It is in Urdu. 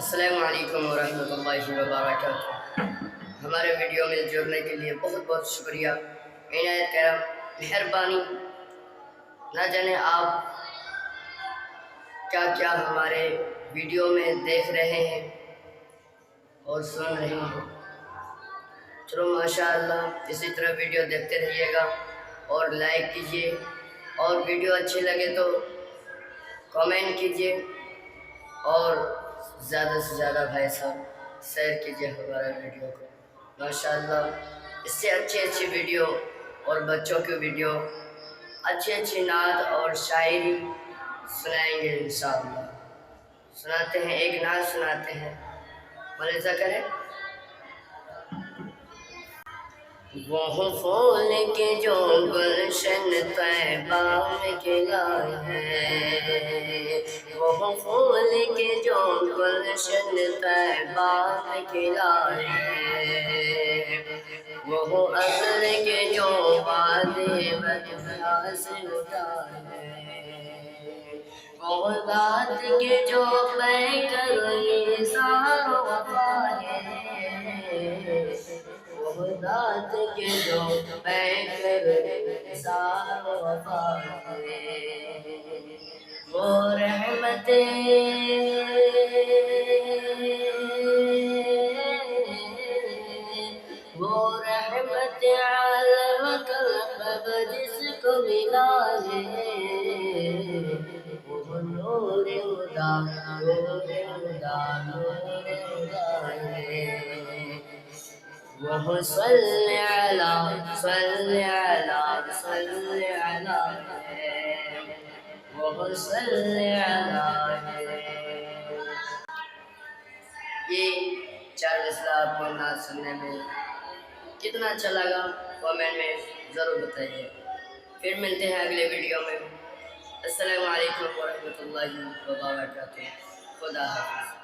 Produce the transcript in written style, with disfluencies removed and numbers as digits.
السلام علیکم ورحمۃ اللہ وبرکاتہ۔ ہمارے ویڈیو میں جڑنے کے لیے بہت بہت شکریہ، عنایت کرم، مہربانی۔ نہ جانے آپ کیا کیا ہمارے ویڈیو میں دیکھ رہے ہیں اور سن رہے ہیں۔ چلو ماشاءاللہ اسی طرح ویڈیو دیکھتے رہیے گا اور لائک کیجیے، اور ویڈیو اچھی لگے تو کامنٹ کیجیے، اور زیادہ سے زیادہ بھائی صاحب شیئر کیجیے ہمارے ویڈیو کو۔ ماشاءاللہ اس سے اچھی اچھی ویڈیو اور بچوں کی ویڈیو، اچھی اچھی نعت اور شاعری سنائیں گے انشاءاللہ۔ سناتے ہیں، ایک نعت سناتے ہیں، ملاحظہ کریں۔ وہ پھول کے جو گلشن طیبہ میں کھلا ہے، وہ پھول کے جو گلشن طیبہ میں کھلا ہے، وہ عطر کے جو وادی بدخشاں سے اٹھا ہے، وہ ذات کے جو پیکر نثار وفا ہے، وہ ذات کے جو پیکر نثار وفا ہے، وہ رحمت عالم خلق جس کو ملا ہے، وہ نور خدا، نور خدا، نور خدا ہے، وہ صلی علی، صلی علی، صلی علی ہے، وہ صلی علی ہے۔ یہ چار مسئلہ آپ کو نعت سننے میں کتنا اچھا لگا کامنٹ میں ضرور بتائیے۔ پھر ملتے ہیں اگلے ویڈیو میں۔ السلام علیکم ورحمۃ اللہ وبرکاتہ۔ خدا حافظ۔